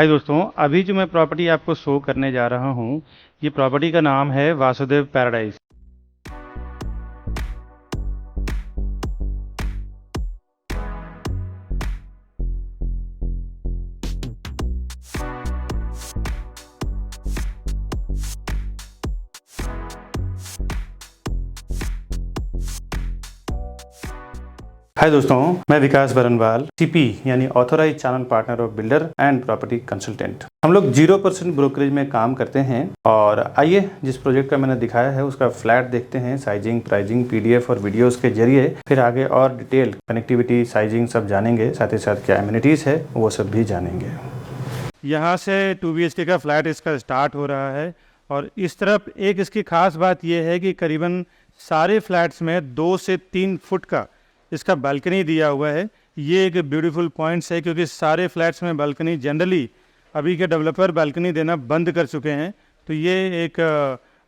हाय दोस्तों, अभी जो मैं प्रॉपर्टी आपको शो करने जा रहा हूँ, ये प्रॉपर्टी का नाम है वासुदेव पैराडाइज। हाय दोस्तों, मैं विकास बरनवाल, सीपी यानी authorise channel partner of builder and property consultant. हम लोग 0% ब्रोकरेज में काम करते हैं। और आइए, जिस प्रोजेक्ट का मैंने दिखाया है उसका फ्लैट देखते हैं, साइजिंग, प्राइसिंग, पीडीएफ और वीडियोस के जरिए। फिर आगे और डिटेल कनेक्टिविटी, साइजिंग सब जानेंगे, साथ ही साथ क्या एमिनिटीज़ है वो सब भी जानेंगे। यहाँ से 2 BHK का फ्लैट इसका स्टार्ट हो रहा है। और इस तरफ एक इसकी खास बात यह है कि करीबन सारे फ्लैट्स में 2 से 3 फुट का इसका बालकनी दिया हुआ है। ये एक ब्यूटीफुल पॉइंट्स है, क्योंकि सारे फ्लैट्स में बालकनी जनरली अभी के डेवलपर बालकनी देना बंद कर चुके हैं। तो ये एक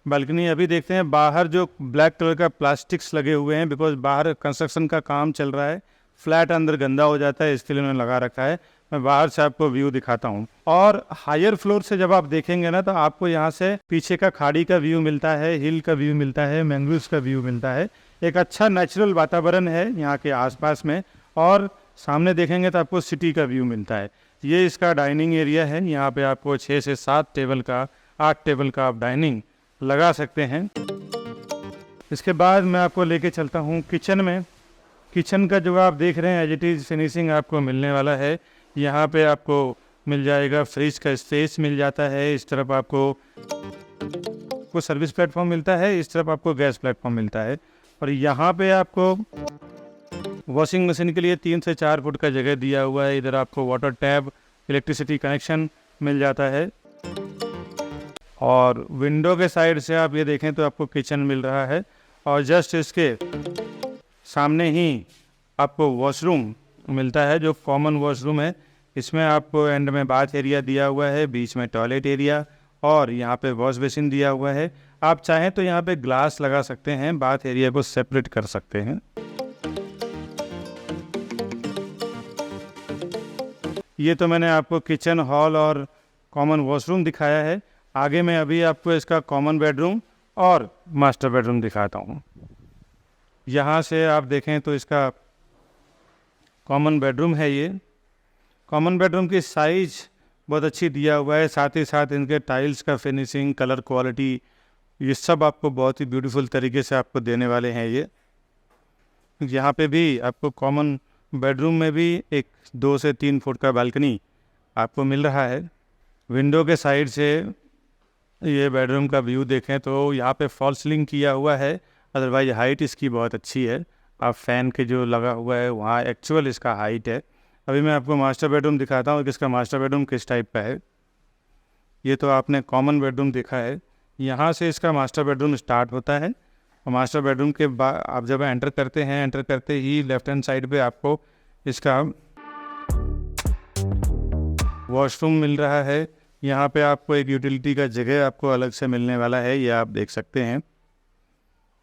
बालकनी अभी देखते हैं। बाहर जो ब्लैक कलर का प्लास्टिक्स लगे हुए हैं, बिकॉज बाहर कंस्ट्रक्शन का काम चल रहा है, फ्लैट अंदर गंदा हो जाता है, इसके लिए उन्होंने लगा रखा है। मैं बाहर से आपको व्यू दिखाता हूँ। और हायर फ्लोर से जब आप देखेंगे ना, तो आपको यहाँ से पीछे का खाड़ी का व्यू मिलता है, हिल का व्यू मिलता है, मैंग्रोव्स का व्यू मिलता है। एक अच्छा नेचुरल वातावरण है यहाँ के आसपास में। और सामने देखेंगे तो आपको सिटी का व्यू मिलता है। ये इसका डाइनिंग एरिया है। यहाँ पे आपको 6 से 7 टेबल का, 8 टेबल का आप डाइनिंग लगा सकते हैं। इसके बाद मैं आपको लेके चलता हूँ किचन में। किचन का जो आप देख रहे हैं एज इट इज़ फिनिशिंग आपको मिलने वाला है। यहाँ पे आपको मिल जाएगा, फ्रिज का स्पेस मिल जाता है। इस तरफ आपको सर्विस प्लेटफॉर्म मिलता है, इस तरफ आपको गैस प्लेटफॉर्म मिलता है। और यहाँ पे आपको वॉशिंग मशीन के लिए 3 से 4 फुट का जगह दिया हुआ है। इधर आपको वाटर टैप, इलेक्ट्रिसिटी कनेक्शन मिल जाता है। और विंडो के साइड से आप ये देखें तो आपको किचन मिल रहा है। और जस्ट इसके सामने ही आपको वॉशरूम मिलता है, जो कॉमन वॉशरूम है। इसमें आपको एंड में बाथ एरिया दिया हुआ है, बीच में टॉयलेट एरिया, और यहाँ पे वॉश बेसिन दिया हुआ है। आप चाहें तो यहाँ पे ग्लास लगा सकते हैं, बाथ एरिया को सेपरेट कर सकते हैं। ये तो मैंने आपको किचन, हॉल और कॉमन वॉशरूम दिखाया है। आगे मैं अभी आपको इसका कॉमन बेडरूम और मास्टर बेडरूम दिखाता हूँ। यहाँ से आप देखें तो इसका कॉमन बेडरूम है। ये कॉमन बेडरूम की साइज बहुत अच्छी दिया हुआ है, साथ ही साथ इनके टाइल्स का फिनिशिंग, कलर क्वालिटी, ये सब आपको बहुत ही ब्यूटीफुल तरीके से आपको देने वाले हैं। ये यहाँ पे भी आपको कॉमन बेडरूम में भी एक 2 से 3 फुट का बालकनी आपको मिल रहा है। विंडो के साइड से ये बेडरूम का व्यू देखें तो यहाँ पे फॉल सीलिंग किया हुआ है, अदरवाइज हाइट इसकी बहुत अच्छी है। आप फैन के जो लगा हुआ है वहाँ एक्चुअल इसका हाइट है। अभी मैं आपको मास्टर बेडरूम दिखाता हूँ कि इसका मास्टर बेडरूम किस टाइप का है। ये तो आपने कॉमन बेडरूम देखा है, यहाँ से इसका मास्टर बेडरूम स्टार्ट होता है। और मास्टर बेडरूम के बाद आप जब एंटर करते हैं, एंटर करते ही लेफ्ट हैंड साइड पे आपको इसका वॉशरूम मिल रहा है। यहाँ पे आपको एक यूटिलिटी का जगह आपको अलग से मिलने वाला है, ये आप देख सकते हैं।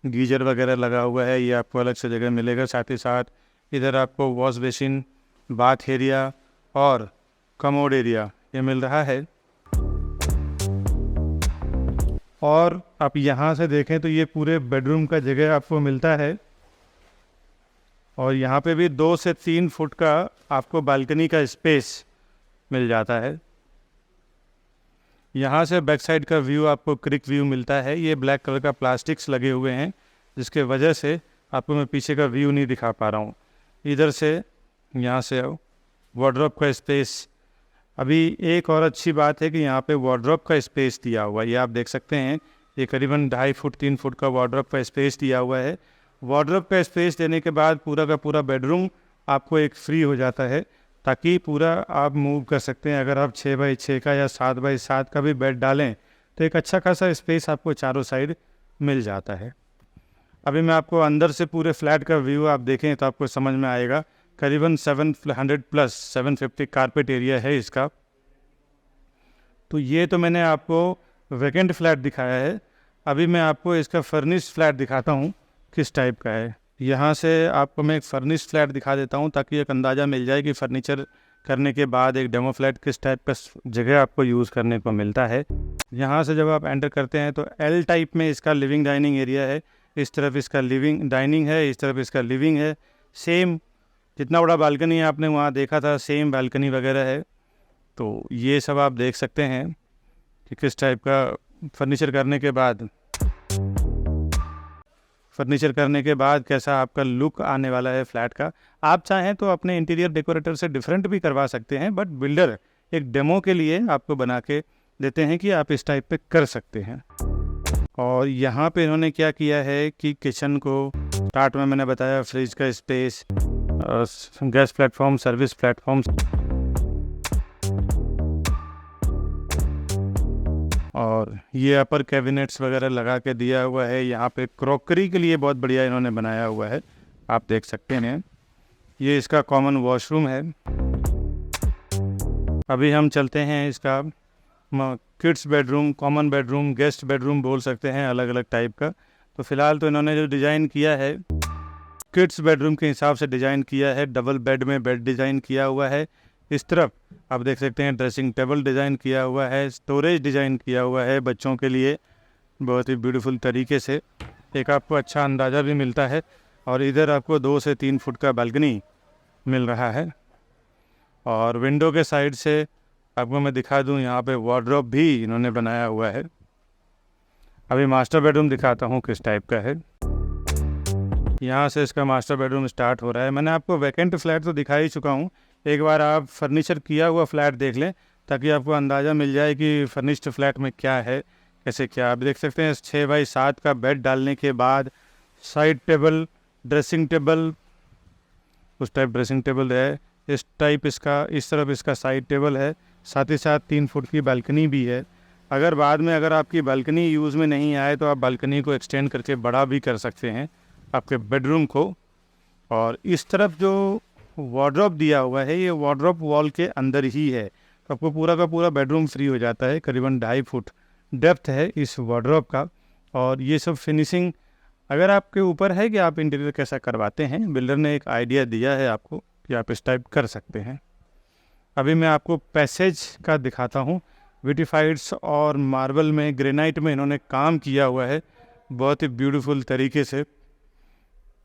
गीजर वगैरह लगा हुआ है, ये आपको अलग से जगह मिलेगा। साथ ही साथ इधर आपको वॉश बेसिन, बाथ एरिया और कमोड एरिया ये मिल रहा है। और आप यहाँ से देखें तो ये पूरे बेडरूम का जगह आपको मिलता है। और यहाँ पे भी 2 से 3 फुट का आपको बालकनी का स्पेस मिल जाता है। यहाँ से बैक साइड का व्यू आपको क्रिक व्यू मिलता है। ये ब्लैक कलर का प्लास्टिक्स लगे हुए हैं, जिसके वजह से आपको मैं पीछे का व्यू नहीं दिखा पा रहा हूँ। इधर से यहाँ से वार्डरोब का स्पेस। अभी एक और अच्छी बात है कि यहाँ पे वार्डरोब का स्पेस दिया हुआ है, ये आप देख सकते हैं। ये करीबन 2.5 फुट 3 फुट का वार्डरोब का स्पेस दिया हुआ है। वार्डरोब का स्पेस देने के बाद पूरा का पूरा बेडरूम आपको एक फ्री हो जाता है, ताकि पूरा आप मूव कर सकते हैं। अगर आप 6x6 का या 7x7 का भी बेड डालें तो एक अच्छा खासा स्पेस आपको चारों साइड मिल जाता है। अभी मैं आपको अंदर से पूरे फ्लैट का व्यू आप देखें तो आपको समझ में आएगा। करीबन 700 प्लस 750 कारपेट एरिया है इसका। तो ये तो मैंने आपको वैकेंट फ्लैट दिखाया है। अभी मैं आपको इसका फर्निश्ड फ्लैट दिखाता हूँ किस टाइप का है। यहाँ से आपको मैं एक फर्निश्ड फ्लैट दिखा देता हूँ, ताकि एक अंदाज़ा मिल जाए कि फर्नीचर करने के बाद एक डेमो फ्लैट किस टाइप का जगह आपको यूज़ करने को मिलता है। यहाँ से जब आप एंटर करते हैं तो एल टाइप में इसका लिविंग डाइनिंग एरिया है। इस तरफ इसका लिविंग डाइनिंग है, इस तरफ इसका लिविंग है। सेम जितना बड़ा बालकनी आपने वहाँ देखा था सेम बालकनी वगैरह है। तो ये सब आप देख सकते हैं कि किस टाइप का फर्नीचर करने के बाद कैसा आपका लुक आने वाला है फ्लैट का। आप चाहें तो अपने इंटीरियर डेकोरेटर से डिफरेंट भी करवा सकते हैं, बट बिल्डर एक डेमो के लिए आपको बना के देते हैं कि आप इस टाइप पे कर सकते हैं। और यहाँ पे इन्होंने क्या किया है कि किचन को स्टार्ट में मैंने बताया, फ्रिज का space, gas platform, service platform और ये अपर कैबिनेट्स वगैरह लगा के दिया हुआ है। यहाँ पे क्रॉकरी के लिए बहुत बढ़िया इन्होंने बनाया हुआ है, आप देख सकते हैं। ये इसका कॉमन वॉशरूम है। अभी हम चलते हैं इसका kids bedroom, common bedroom, guest bedroom बोल सकते हैं, अलग अलग टाइप का। तो फिलहाल तो इन्होंने जो डिज़ाइन किया है किड्स बेडरूम के हिसाब से डिज़ाइन किया है। डबल बेड में बेड डिज़ाइन किया हुआ है। इस तरफ आप देख सकते हैं ड्रेसिंग टेबल डिज़ाइन किया हुआ है, स्टोरेज डिज़ाइन किया हुआ है बच्चों के लिए बहुत ही ब्यूटीफुल तरीके से। एक आपको अच्छा अंदाज़ा भी मिलता है। और इधर आपको 2 से 3 फुट का बालकनी मिल रहा है। और विंडो के साइड से आपको मैं दिखा दूं, यहाँ पे वार्डरोब भी इन्होंने बनाया हुआ है। अभी मास्टर बेडरूम दिखाता हूँ किस टाइप का है। यहाँ से इसका मास्टर बेडरूम स्टार्ट हो रहा है। मैंने आपको वैकेंट फ्लैट तो दिखा ही चुका हूँ, एक बार आप फर्नीचर किया हुआ फ्लैट देख लें ताकि आपको अंदाज़ा मिल जाए कि फर्निश्ड फ्लैट में क्या है, कैसे क्या। आप देख सकते हैं 6x7 का बेड डालने के बाद साइड टेबल, ड्रेसिंग टेबल, उस टाइप ड्रेसिंग टेबल है, इस टाइप इसका, इस तरफ इसका साइड टेबल है, साथ ही साथ 3 फुट की बालकनी भी है। अगर बाद में अगर आपकी बालकनी यूज़ में नहीं आए तो आप बालकनी को एक्सटेंड करके बड़ा भी कर सकते हैं आपके बेडरूम को। और इस तरफ जो वार्डरोब दिया हुआ है ये वार्डरोब वॉल के अंदर ही है, तो आपको पूरा का पूरा बेडरूम फ्री हो जाता है। करीबन 2.5 फुट डेप्थ है इस वार्डरोब का। और ये सब फिनिशिंग अगर आपके ऊपर है कि आप इंटीरियर कैसा करवाते हैं। बिल्डर ने एक आइडिया दिया है आपको कि आप इस टाइप कर सकते हैं। अभी मैं आपको पैसेज का दिखाता हूँ। विटिफाइड्स और मार्बल में, ग्रेनाइट में इन्होंने काम किया हुआ है बहुत ही ब्यूटीफुल तरीके से।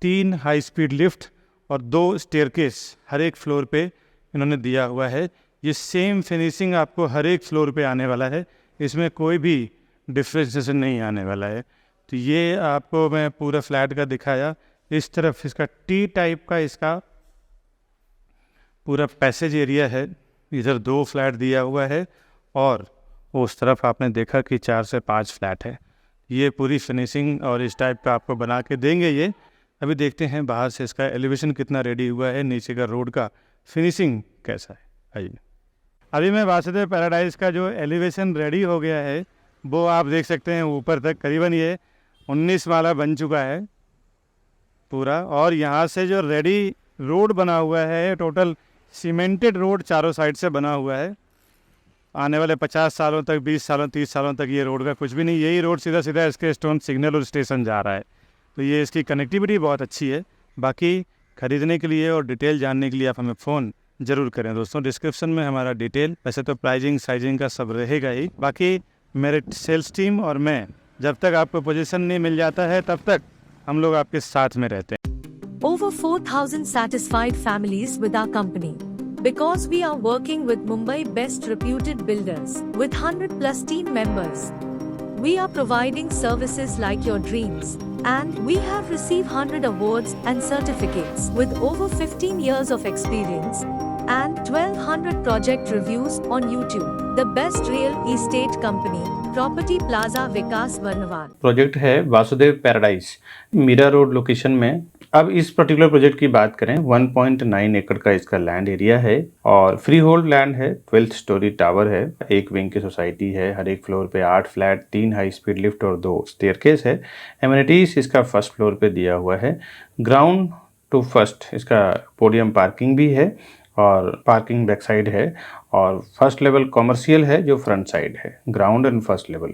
3 हाई स्पीड लिफ्ट और 2 स्टेयरकेस हर एक फ्लोर पे इन्होंने दिया हुआ है। ये सेम फिनिशिंग आपको हर एक फ्लोर पे आने वाला है, इसमें कोई भी डिफ्रेंशिएशन नहीं आने वाला है। तो ये आपको मैं पूरा फ्लैट का दिखाया। इस तरफ इसका टी टाइप का इसका पूरा पैसेज एरिया है। इधर 2 फ्लैट दिया हुआ है और उस तरफ आपने देखा कि 4 से 5 फ्लैट है। ये पूरी फिनिशिंग और इस टाइप का आपको बना के देंगे ये। अभी देखते हैं बाहर से इसका एलिवेशन कितना रेडी हुआ है, नीचे का रोड का फिनिशिंग कैसा है। आइए, अभी मैं वासुदेव पैराडाइज का जो एलिवेशन रेडी हो गया है वो आप देख सकते हैं ऊपर तक। करीबन ये 19 माला बन चुका है पूरा। और यहाँ से जो रेडी रोड बना हुआ है, टोटल सीमेंटेड रोड चारों साइड से बना हुआ है। आने वाले 50 सालों तक, 20 सालों, 30 सालों तक ये रोड का कुछ भी नहीं, यही रोड सीधा सीधा इसके स्टोन सिग्नल और स्टेशन जा रहा है। तो ये इसकी कनेक्टिविटी बहुत अच्छी है। बाकी ख़रीदने के लिए और डिटेल जानने के लिए आप हमें फ़ोन ज़रूर करें दोस्तों। डिस्क्रिप्शन में हमारा डिटेल, वैसे तो प्राइजिंग साइजिंग का सब रहेगा ही। बाकी मेरे सेल्स टीम और मैं जब तक आपको पोजीशन नहीं मिल जाता है तब तक हम लोग आपके साथ में रहते हैं। Over 4,000 satisfied families with our company. Because we are working with Mumbai best reputed builders with 100+ team members. We are providing services like your dreams. And we have received 100 awards and certificates with over 15 years of experience and 1,200 project reviews on YouTube. The best real estate company, Property Plaza Vikas Varnawal. Project है Vasudev Paradise, Mira Road location में। अब इस particular project की बात करें, 1.9 एकड़ का इसका लैंड एरिया है और फ्री होल्ड लैंड है। 12th स्टोरी टावर है, 1 विंग की सोसाइटी है। हर एक फ्लोर पे 8 फ्लैट, 3 हाई स्पीड लिफ्ट और 2 स्टेयरकेस है। एमिनिटीज इसका फर्स्ट फ्लोर पे दिया हुआ है। ग्राउंड टू फर्स्ट इसका पोडियम पार्किंग भी है और पार्किंग बैक साइड है। और फर्स्ट लेवल कॉमर्शियल है जो फ्रंट साइड है। Ground and first level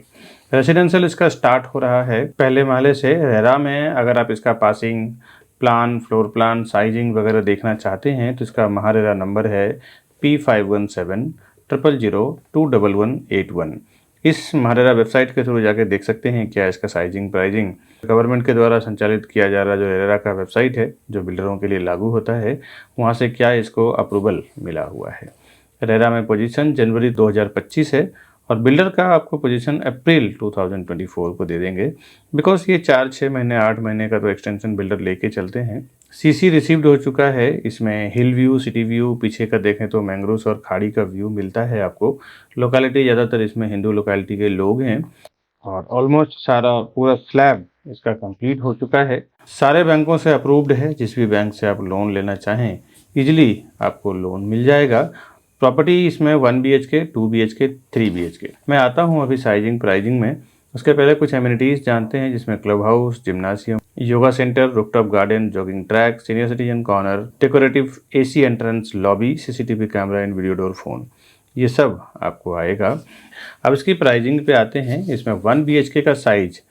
residential इसका स्टार्ट हो रहा है पहले माले से। रेरा में अगर आप इसका passing plan, floor plan, sizing वगैरह देखना चाहते हैं तो इसका महारेरा नंबर है P5170021181। इस महारेरा वेबसाइट के थ्रू जाके देख सकते हैं क्या इसका साइजिंग प्राइजिंग गवर्नमेंट के द्वारा संचालित किया जा रहा जो रेरा का वेबसाइट है जो बिल्डरों के लिए लागू होता है, वहाँ से क्या इसको अप्रूवल मिला हुआ है। रेरा में पोजीशन जनवरी 2025 है और बिल्डर का आपको पोजीशन अप्रैल 2024 को दे देंगे, बिकॉज ये 4-6 महीने 8 महीने का तो एक्सटेंशन बिल्डर लेके चलते हैं। सीसी रिसीव्ड हो चुका है, इसमें हिल व्यू, सिटी व्यू, पीछे का देखें तो मैंग्रोव्स और खाड़ी का व्यू मिलता है आपको। लोकेलिटी ज़्यादातर इसमें हिंदू लोकेलिटी के लोग हैं और ऑलमोस्ट सारा पूरा स्लैब इसका कंप्लीट हो चुका है। सारे बैंकों से अप्रूव्ड है, जिस भी बैंक से आप लोन लेना चाहें इजीली आपको लोन मिल जाएगा। प्रॉपर्टी इसमें 1 BHK, 2 BHK, 3 BHK। मैं आता हूं अभी साइजिंग प्राइजिंग में। उसके पहले कुछ एमिनिटीज़ जानते हैं, जिसमें club house, जिम्नासियम, yoga centre, rooftop garden, jogging track, senior citizen corner, decorative AC entrance lobby, CCTV camera and video door phone, ये सब आपको आएगा। अब इसकी प्राइजिंग पे आते हैं। इसमें 1 BHK का साइज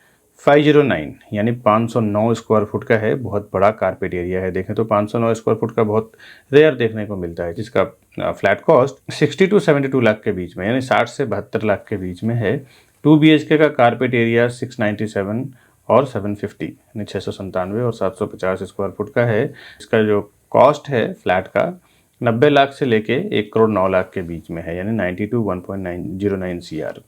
509 यानी 509 स्क्वायर फुट का है। बहुत बड़ा कारपेट एरिया है। देखें तो 509 स्क्वायर फुट का बहुत रेयर देखने को मिलता है, जिसका फ्लैट कॉस्ट 60 to 72 लाख के बीच में यानी 60 से 72 लाख के बीच में है। 2 BHK का कारपेट एरिया 697 और 750 यानी 697 और 750 स्क्वायर फुट का है। इसका जो कॉस्ट है फ्लैट का 90 लाख से लेके 1 करोड़ 9 लाख के बीच में है, यानी 90 to 1.909 CR।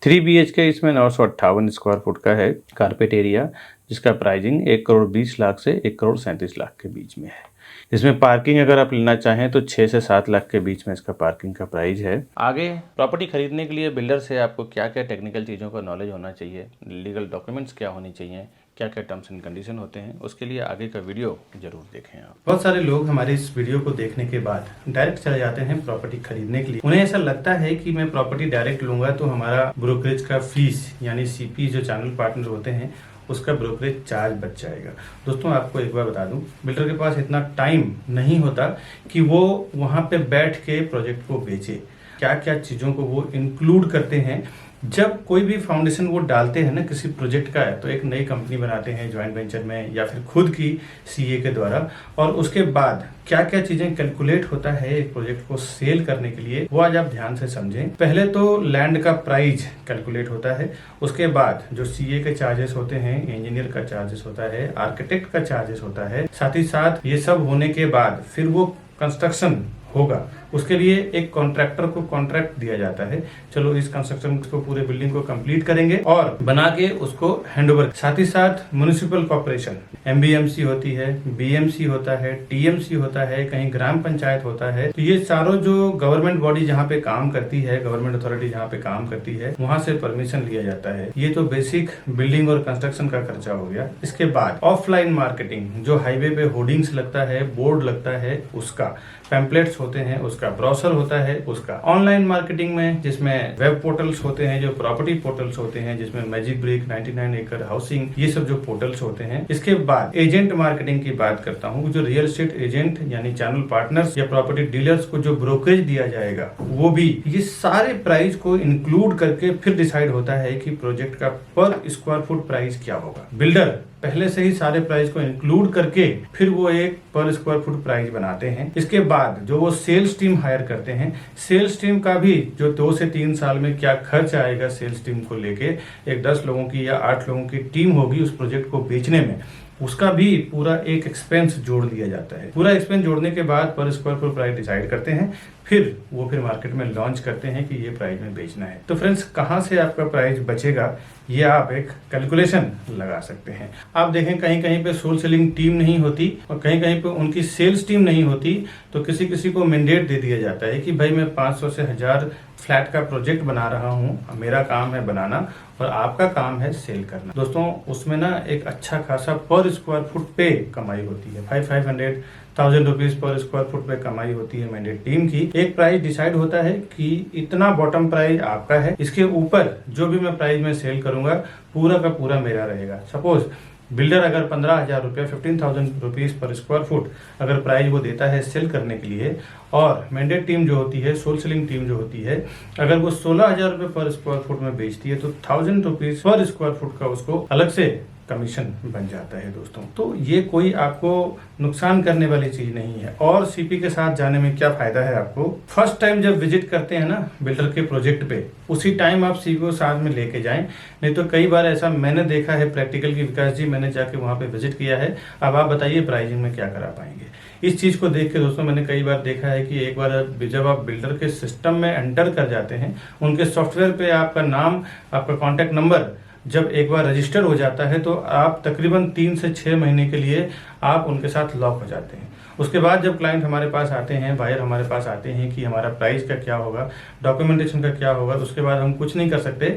3 BHK इसमें 958 स्क्वायर फुट का है कारपेट एरिया, जिसका प्राइजिंग 1 करोड़ 20 लाख से 1 करोड़ 37 लाख के बीच में है। इसमें पार्किंग अगर आप लेना चाहें तो 6 से 7 लाख के बीच में इसका पार्किंग का प्राइस है। आगे प्रॉपर्टी खरीदने के लिए बिल्डर से आपको क्या क्या टेक्निकल चीज़ों का नॉलेज होना चाहिए, लीगल डॉक्यूमेंट्स क्या होनी चाहिए, क्या क्या टर्म्स एंड कंडीशन होते हैं, उसके लिए आगे का वीडियो जरूर देखें आप। बहुत सारे लोग हमारे इस वीडियो को देखने के बाद डायरेक्ट चले जाते हैं प्रॉपर्टी खरीदने के लिए। उन्हें ऐसा लगता है कि मैं प्रॉपर्टी डायरेक्ट लूंगा तो हमारा ब्रोकरेज का फीस यानी CP जो चैनल पार्टनर होते हैं उसका ब्रोकरेज चार्ज बच जाएगा। दोस्तों आपको एक बार बता दूं, बिल्डर के पास इतना टाइम नहीं होता कि वो वहां पे बैठ के प्रोजेक्ट को बेचे। क्या क्या चीज़ों को वो इंक्लूड करते हैं। जब कोई भी फाउंडेशन वो डालते हैं ना किसी प्रोजेक्ट का है, तो एक नई कंपनी बनाते हैं ज्वाइंट वेंचर में या फिर खुद की CA के द्वारा, और उसके बाद क्या क्या चीजें कैलकुलेट होता है एक प्रोजेक्ट को सेल करने के लिए, वो आज आप ध्यान से समझें। पहले तो लैंड का प्राइस कैलकुलेट होता है, उसके बाद जो CA के चार्जेस होते हैं, इंजीनियर का चार्जेस होता है, आर्किटेक्ट का चार्जेस होता है, साथ ही साथ ये सब होने के बाद फिर वो कंस्ट्रक्शन होगा। उसके लिए एक कॉन्ट्रैक्टर को कॉन्ट्रैक्ट दिया जाता है, चलो इस कंस्ट्रक्शन को पूरे बिल्डिंग को कंप्लीट करेंगे और बना के उसको हैंडओवर। साथ ही साथ म्युनिसिपल कॉर्पोरेशन MBMC होती है, BMC होता है, TMC होता है, कहीं ग्राम पंचायत होता है। तो ये सारों जो गवर्नमेंट बॉडी जहाँ पे काम करती है, गवर्नमेंट अथॉरिटी जहाँ पे काम करती है, वहाँ से परमिशन लिया जाता है। ये तो बेसिक बिल्डिंग और कंस्ट्रक्शन का खर्चा हो गया। इसके बाद ऑफलाइन मार्केटिंग, जो हाईवे पे होर्डिंग्स लगता है, बोर्ड लगता है, उसका पैम्पलेट्स होते हैं, उसका ब्रोशर होता है, उसका ऑनलाइन मार्केटिंग में जिसमें वेब पोर्टल्स होते हैं, जो प्रॉपर्टी पोर्टल्स होते हैं, जिसमें मैजिक ब्रिक, 99 एकड़ हाउसिंग, ये सब जो पोर्टल्स होते हैं। इसके बाद एजेंट मार्केटिंग की बात करता हूँ, जो रियल एस्टेट एजेंट यानी चैनल पार्टनर्स या प्रॉपर्टी डीलर्स को जो ब्रोकरेज दिया जाएगा, वो भी ये सारे प्राइस को इंक्लूड करके फिर डिसाइड होता है कि प्रोजेक्ट का पर स्क्वायर फुट प्राइस क्या होगा। बिल्डर पहले से ही सारे प्राइस को इंक्लूड करके फिर वो एक पर स्क्वायर फुट प्राइस बनाते हैं। इसके बाद जो वो सेल्स टीम हायर करते हैं, सेल्स टीम का भी जो 2 से 3 साल में क्या खर्च आएगा सेल्स टीम को लेके, एक 10 लोगों की या 8 लोगों की टीम होगी उस प्रोजेक्ट को बेचने में, उसका भी पूरा एक एक्सपेंस जोड़ दिया जाता है। पूरा एक्सपेंस जोड़ने के बाद पर स्क्वायर फुट प्राइस डिसाइड करते हैं, फिर वो मार्केट में लॉन्च करते हैं कि ये प्राइस में बेचना है। तो फ्रेंड्स, कहाँ से आपका प्राइस बचेगा ये आप एक कैलकुलेशन लगा सकते हैं। आप देखें कहीं कहीं पे सोल सेलिंग टीम नहीं होती और कहीं कहीं पे उनकी सेल्स टीम नहीं होती, तो किसी किसी को मैंडेट दे दिया जाता है कि भाई मैं 500 से 1000 फ्लैट का प्रोजेक्ट बना रहा हूँ, मेरा काम है बनाना और आपका काम है सेल करना। दोस्तों उसमें ना एक अच्छा खासा पर स्क्वायर फुट पे कमाई होती है, 500,000 रुपीज पर स्क्वायर फुट पे कमाई होती है मैंडेट टीम की। एक प्राइस डिसाइड होता है कि इतना बॉटम प्राइस आपका है, इसके ऊपर जो भी मैं प्राइस में सेल करूंगा पूरा का पूरा मेरा रहेगा। सपोज बिल्डर अगर 15,000 रुपया 15,000 रुपीज पर स्क्वायर फुट अगर प्राइस वो देता है सेल करने के लिए, और मैंडेट टीम जो होती है, सोल सेलिंग टीम जो होती है, अगर वो 16,000 रुपये पर स्क्वायर फुट में बेचती है तो 1,000 रुपीज पर स्क्वायर फुट का उसको अलग से कमीशन बन जाता है दोस्तों। तो ये कोई आपको नुकसान करने वाली चीज नहीं है। और सीपी के साथ जाने में क्या फायदा है आपको, फर्स्ट टाइम जब विजिट करते हैं ना बिल्डर के प्रोजेक्ट पे, उसी टाइम आप सीपी को साथ में लेके जाएं। नहीं तो कई बार ऐसा मैंने देखा है प्रैक्टिकल की, विकास जी मैंने जाके वहां पे विजिट किया है। अब आप बताइए प्राइसिंग में क्या करा पाएंगे। इस चीज को देख के दोस्तों मैंने कई बार देखा है कि एक बार जब आप बिल्डर के सिस्टम में एंटर कर जाते हैं, उनके सॉफ्टवेयर पे आपका नाम, आपका कॉन्टैक्ट नंबर जब एक बार रजिस्टर हो जाता है, तो आप तकरीबन 3 से 6 महीने के लिए आप उनके साथ लॉक हो जाते हैं। उसके बाद जब क्लाइंट हमारे पास आते हैं, बायर हमारे पास आते हैं कि हमारा प्राइस का क्या होगा, डॉक्यूमेंटेशन का क्या होगा, उसके बाद हम कुछ नहीं कर सकते,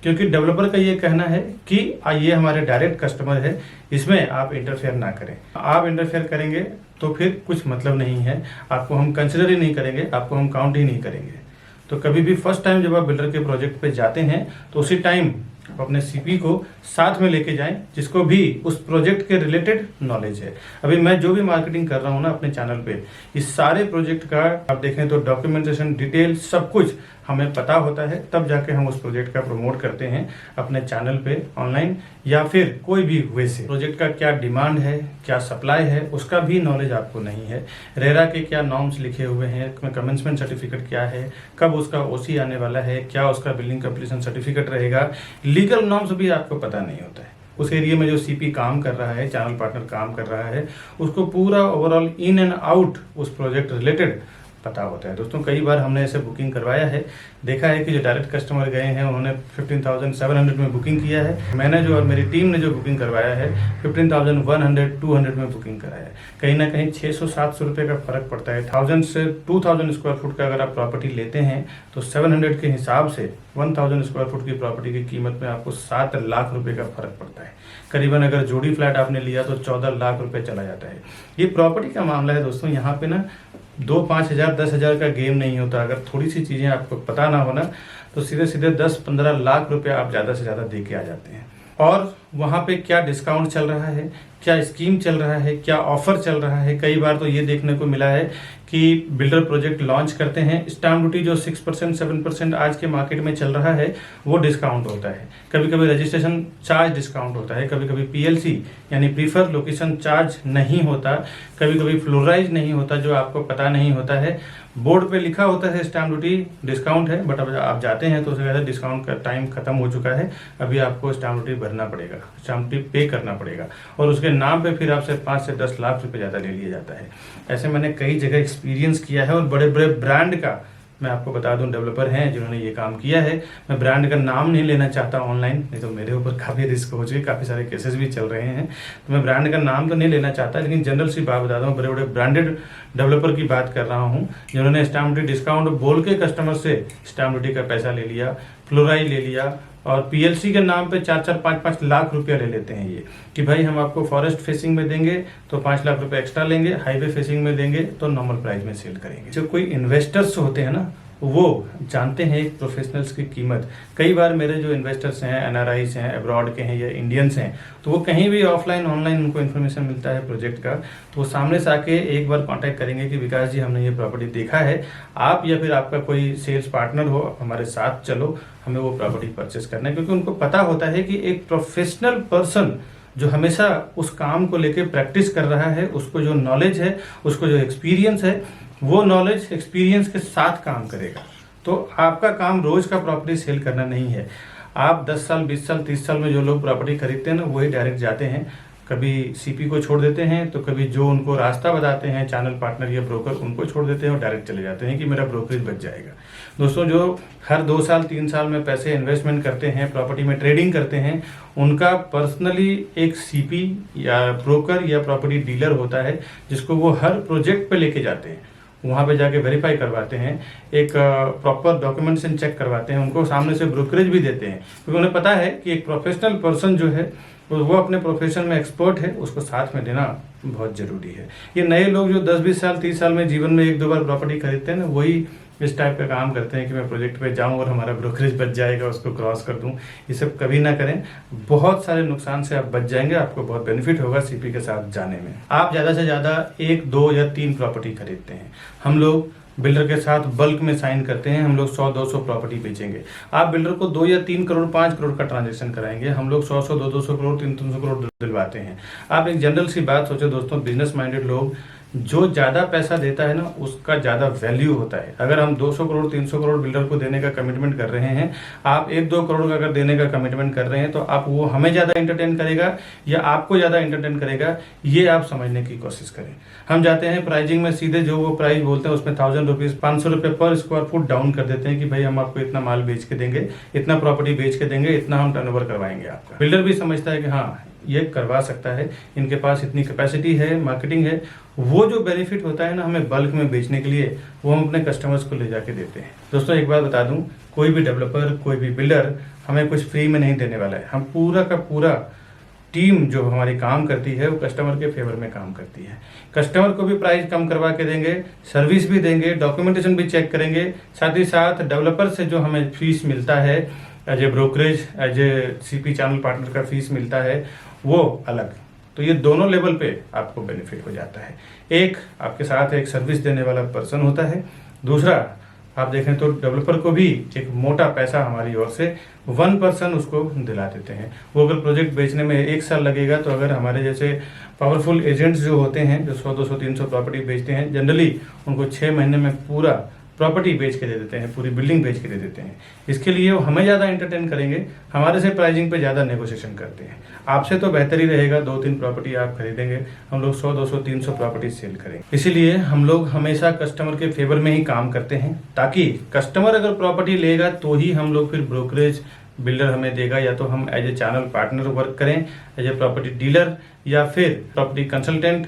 क्योंकि डेवलपर का ये कहना है कि ये हमारे डायरेक्ट कस्टमर है, इसमें आप इंटरफेयर ना करें। आप इंटरफेयर करेंगे तो फिर कुछ मतलब नहीं है, आपको हम कंसिडर ही नहीं करेंगे, आपको हम काउंट ही नहीं करेंगे। तो कभी भी फर्स्ट टाइम जब आप बिल्डर के प्रोजेक्ट पे जाते हैं तो उसी टाइम आप अपने सीपी को साथ में लेके जाएं, जिसको भी उस प्रोजेक्ट के रिलेटेड नॉलेज है। अभी मैं जो भी मार्केटिंग कर रहा हूं ना अपने चैनल पे, इस सारे प्रोजेक्ट का आप देखें तो डॉक्यूमेंटेशन, डिटेल सब कुछ हमें पता होता है, तब जाके हम उस प्रोजेक्ट का प्रमोट करते हैं अपने चैनल पे, ऑनलाइन या फिर कोई भी वे से। प्रोजेक्ट का क्या डिमांड है, क्या सप्लाई है, उसका भी नॉलेज आपको नहीं है। रेरा के क्या नॉर्म्स लिखे हुए हैं, कमेंसमेंट सर्टिफिकेट क्या है, कब उसका ओसी आने वाला है, क्या उसका बिल्डिंग कंप्लीशन सर्टिफिकेट रहेगा, लीगल नॉर्म्स भी आपको पता नहीं होता है। उस एरिया में जो सीपी काम कर रहा है, चैनल पार्टनर काम कर रहा है, उसको पूरा ओवरऑल इन एंड आउट उस प्रोजेक्ट रिलेटेड पता होता है। दोस्तों कई बार हमने ऐसे बुकिंग करवाया है, देखा है कि जो डायरेक्ट कस्टमर गए हैं उन्होंने 15,700 में बुकिंग किया है। मैंने जो और मेरी टीम ने जो बुकिंग करवाया है 15,100, 200 में बुकिंग कराया है। कहीं ना कहीं 600-700 रुपये का फर्क पड़ता है। 1000 से 2000 स्क्वायर फुट का अगर आप प्रॉपर्टी लेते हैं तो 700 के हिसाब से 1000 स्क्वायर फुट की प्रॉपर्टी की कीमत में आपको 7 लाख रुपए का फर्क पड़ता है। करीबन अगर जोड़ी फ्लैट आपने लिया तो 14 लाख रुपए चला जाता है। ये प्रॉपर्टी का मामला है दोस्तों। यहाँ पे ना 2-5 हजार 10 हजार का गेम नहीं होता। अगर थोड़ी सी चीजें आपको पता ना हो ना तो सीधे सीधे 10-15 लाख रुपए आप ज्यादा से ज्यादा दे के आ जाते हैं। और वहां पे क्या डिस्काउंट चल रहा है, क्या स्कीम चल रहा है, क्या ऑफर चल रहा है। कई बार तो ये देखने को मिला है कि बिल्डर प्रोजेक्ट लॉन्च करते हैं, स्टैम्प ड्यूटी जो 6% 7% आज के मार्केट में चल रहा है वो डिस्काउंट होता है। कभी कभी रजिस्ट्रेशन चार्ज डिस्काउंट होता है, कभी कभी पीएलसी यानी प्रीफर लोकेशन चार्ज नहीं होता, कभी कभी फ्लोराइज नहीं होता, जो आपको पता नहीं होता है। बोर्ड पे लिखा होता है स्टैम्प ड्यूटी डिस्काउंट है, बट अब आप जाते हैं तो उससे ज़्यादा डिस्काउंट का टाइम खत्म हो चुका है। अभी आपको स्टैम्प ड्यूटी भरना पड़ेगा, स्टैम्प ड्यूटी पे करना पड़ेगा और उसके नाम पे फिर आपसे 5 से 10 लाख रुपए ज़्यादा ले लिया जाता है। ऐसे मैंने कई जगह एक्सपीरियंस किया है और बड़े बड़े ब्रांड का मैं आपको बता दूं डेवलपर हैं जिन्होंने ये काम किया है। मैं ब्रांड का नाम नहीं लेना चाहता ऑनलाइन, नहीं तो मेरे ऊपर काफ़ी रिस्क हो चुके, काफ़ी सारे केसेस भी चल रहे हैं, तो मैं ब्रांड का नाम तो नहीं लेना चाहता, लेकिन जनरल सी बात बता दूं, बड़े बड़े ब्रांडेड डेवलपर की बात कर रहा हूं जिन्होंने स्टैम्प ड्यूटी डिस्काउंट बोल के कस्टमर से स्टैम्प ड्यूटी का पैसा ले लिया, फ्लोराइज ले लिया और पीएलसी के नाम पे 4-4, 5-5 लाख रुपया ले लेते हैं ये कि भाई हम आपको फॉरेस्ट फेसिंग में देंगे तो 5 लाख रुपए एक्स्ट्रा लेंगे, हाईवे फेसिंग में देंगे तो नॉर्मल प्राइस में सेल करेंगे। जो कोई इन्वेस्टर्स होते हैं ना वो जानते हैं एक प्रोफेशनल्स की कीमत। कई बार मेरे जो इन्वेस्टर्स हैं, एनआरआईस हैं, अब्रॉड के हैं या इंडियंस हैं, तो वो कहीं भी ऑफलाइन ऑनलाइन उनको इन्फॉर्मेशन मिलता है प्रोजेक्ट का, तो वो सामने से आके एक बार कांटेक्ट करेंगे कि विकास जी हमने ये प्रॉपर्टी देखा है, आप या फिर आपका कोई सेल्स पार्टनर हो हमारे साथ चलो, हमें वो प्रॉपर्टी परचेस करना है। क्योंकि उनको पता होता है कि एक प्रोफेशनल पर्सन जो हमेशा उस काम को लेके प्रैक्टिस कर रहा है, उसको जो नॉलेज है, उसको जो एक्सपीरियंस है, वो नॉलेज एक्सपीरियंस के साथ काम करेगा। तो आपका काम रोज का प्रॉपर्टी सेल करना नहीं है। आप 10 साल 20 साल 30 साल में जो लोग प्रॉपर्टी खरीदते हैं ना वही डायरेक्ट जाते हैं, कभी सीपी को छोड़ देते हैं तो कभी जो उनको रास्ता बताते हैं चैनल पार्टनर या ब्रोकर उनको छोड़ देते हैं और डायरेक्ट चले जाते हैं कि मेरा ब्रोकरेज बच जाएगा। दोस्तों जो हर 2 साल 3 साल में पैसे इन्वेस्टमेंट करते हैं, प्रॉपर्टी में ट्रेडिंग करते हैं, उनका पर्सनली एक सीपी या ब्रोकर या प्रॉपर्टी डीलर होता है जिसको वो हर प्रोजेक्ट पे लेके जाते हैं, वहाँ पे जाके वेरीफाई करवाते हैं, एक प्रॉपर डॉक्यूमेंटेशन चेक करवाते हैं, उनको सामने से ब्रोकरेज भी देते हैं, क्योंकि उन्हें पता है कि एक प्रोफेशनल पर्सन जो है वो अपने प्रोफेशन में एक्सपर्ट है, उसको साथ में देना बहुत जरूरी है। ये नए लोग जो 10-20 साल 30 साल में जीवन में 1-2 बार प्रॉपर्टी खरीदते हैं ना, वही इस टाइप का काम करते हैं कि मैं प्रोजेक्ट पे जाऊं और हमारा ब्रोकरेज बच जाएगा, उसको क्रॉस कर दूं। ये सब कभी ना करें, बहुत सारे नुकसान से आप बच जाएंगे, आपको बहुत बेनिफिट होगा सीपी के साथ जाने में। आप ज़्यादा से ज़्यादा 1, 2 या 3 प्रॉपर्टी खरीदते हैं, हम लोग बिल्डर के साथ बल्क में साइन करते हैं, हम लोग 100-200 प्रॉपर्टी बेचेंगे। आप बिल्डर को 2 या 3 करोड़ 5 करोड़ का ट्रांजेक्शन कराएंगे, हम लोग 100-100 200 करोड़ 300 करोड़ दिलवाते हैं। आप एक जनरल सी बात सोचो दोस्तों, बिजनेस माइंडेड लोग, जो ज़्यादा पैसा देता है ना उसका ज़्यादा वैल्यू होता है। अगर हम 200 करोड़ 300 करोड़ बिल्डर को देने का कमिटमेंट कर रहे हैं, आप 1-2 करोड़ का अगर देने का कमिटमेंट कर रहे हैं, तो आप वो हमें ज़्यादा एंटरटेन करेगा या आपको ज़्यादा एंटरटेन करेगा, ये आप समझने की कोशिश करें। हम जाते हैं प्राइजिंग में सीधे जो वो प्राइस बोलते हैं उसमें 1000 रुपीज़ 500 रुपये पर स्क्वायर फुट डाउन कर देते हैं कि भाई हम आपको इतना माल बेच के देंगे, इतना प्रॉपर्टी बेच के देंगे, इतना हम टर्नओवर करवाएंगे आपका। बिल्डर भी समझता है कि हाँ ये करवा सकता है, इनके पास इतनी कैपेसिटी है, मार्केटिंग है। वो जो बेनिफिट होता है ना हमें बल्क में बेचने के लिए, वो हम अपने कस्टमर्स को ले जाके देते हैं। दोस्तों एक बात बता दूं, कोई भी डेवलपर, कोई भी बिल्डर हमें कुछ फ्री में नहीं देने वाला है। हम पूरा का पूरा टीम जो हमारी काम करती है वो कस्टमर के फेवर में काम करती है। कस्टमर को भी प्राइस कम करवा के देंगे, सर्विस भी देंगे, डॉक्यूमेंटेशन भी चेक करेंगे, साथ ही साथ डेवलपर से जो हमें फीस मिलता है as a brokerage, as a CP channel partner का फीस मिलता है वो अलग। तो ये दोनों लेवल पे आपको बेनिफिट हो जाता है। एक आपके साथ एक सर्विस देने वाला पर्सन होता है, दूसरा आप देखें तो डेवलपर को भी एक मोटा पैसा हमारी ओर से 1% उसको दिला देते हैं। वो अगर प्रोजेक्ट बेचने में 1 साल लगेगा, तो अगर हमारे जैसे पावरफुल एजेंट्स जो होते हैं जो 100-200 300 प्रॉपर्टी बेचते हैं, जनरली उनको 6 महीने में पूरा प्रॉपर्टी बेच के दे देते हैं, पूरी बिल्डिंग बेच के दे देते हैं। इसके लिए वो हमें ज़्यादा एंटरटेन करेंगे, हमारे से प्राइसिंग पे ज़्यादा नेगोशिएशन करते हैं। आपसे तो बेहतर ही रहेगा, 2-3 प्रॉपर्टी आप खरीदेंगे, हम लोग 100-200 300 प्रॉपर्टी सेल करेंगे। इसीलिए हम लोग हमेशा कस्टमर के फेवर में ही काम करते हैं, ताकि कस्टमर अगर प्रॉपर्टी लेगा तो ही हम लोग फिर ब्रोकरेज बिल्डर हमें देगा, या तो हम as a channel partner work करें, एज ए प्रॉपर्टी डीलर या फिर प्रॉपर्टी कंसल्टेंट।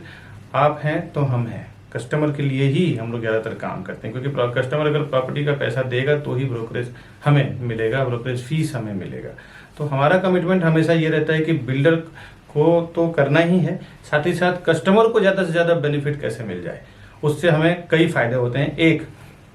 आप हैं तो हम हैं, कस्टमर के लिए ही हम लोग ज़्यादातर काम करते हैं, क्योंकि कस्टमर अगर प्रॉपर्टी का पैसा देगा तो ही ब्रोकरेज हमें मिलेगा, ब्रोकरेज फीस हमें मिलेगा। तो हमारा कमिटमेंट हमेशा ये रहता है कि बिल्डर को तो करना ही है, साथ ही साथ कस्टमर को ज़्यादा से ज़्यादा बेनिफिट कैसे मिल जाए, उससे हमें कई फायदे होते हैं। एक,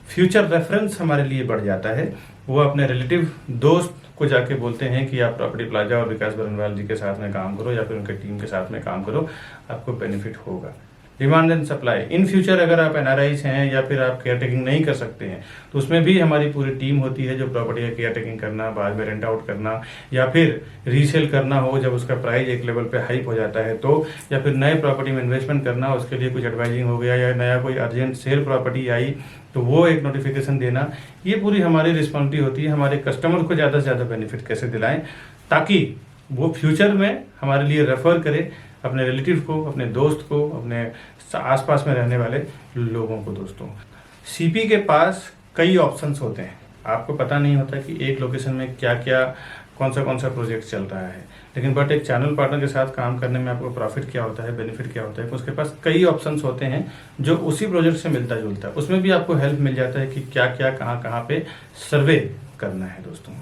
फ्यूचर रेफरेंस हमारे लिए बढ़ जाता है। वो अपने रिलेटिव दोस्त को जाके बोलते हैं कि आप प्रॉपर्टी प्लाजा और विकास बरनवाल जी के साथ में काम करो या फिर उनके टीम के साथ में काम करो, आपको बेनिफिट होगा। Demand and supply, in future अगर आप एनआरआईज हैं या फिर आप केयर टेकिंग नहीं कर सकते हैं, तो उसमें भी हमारी पूरी टीम होती है जो प्रॉपर्टी का केयर टेकिंग करना, बाद में रेंट आउट करना या फिर रीसेल करना हो जब उसका प्राइस एक लेवल पे हाइप हो जाता है तो, या फिर नए प्रॉपर्टी में इन्वेस्टमेंट करना, उसके लिए कुछ एडवाइजिंग हो गया या नया कोई अर्जेंट सेल प्रॉपर्टी आई तो वो एक नोटिफिकेशन देना, ये पूरी हमारी रिस्पॉन्सिबिलिटी होती है। हमारे कस्टमर को ज़्यादा से ज़्यादा बेनिफिट कैसे दिलाएं ताकि वो फ्यूचर में हमारे लिए रेफर करे अपने रिलेटिव को, अपने दोस्त को, अपने आसपास में रहने वाले लोगों को। दोस्तों सीपी के पास कई ऑप्शंस होते हैं, आपको पता नहीं होता कि एक लोकेशन में क्या क्या कौन सा प्रोजेक्ट चल रहा है, लेकिन बट एक चैनल पार्टनर के साथ काम करने में आपको प्रॉफिट क्या होता है, बेनिफिट क्या होता है, उसके पास कई ऑप्शंस होते हैं जो उसी प्रोजेक्ट से मिलता जुलता है। उसमें भी आपको हेल्प मिल जाता है कि क्या क्या कहाँ पे सर्वे करना है। दोस्तों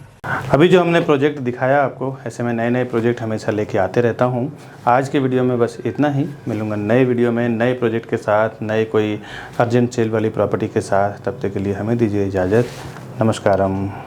अभी जो हमने प्रोजेक्ट दिखाया आपको, ऐसे में नए नए प्रोजेक्ट हमेशा लेके आते रहता हूँ। आज के वीडियो में बस इतना ही, मिलूंगा नए वीडियो में नए प्रोजेक्ट के साथ, नए कोई अर्जेंट सेल वाली प्रॉपर्टी के साथ। तब तक के लिए हमें दीजिए इजाज़त। नमस्कारम।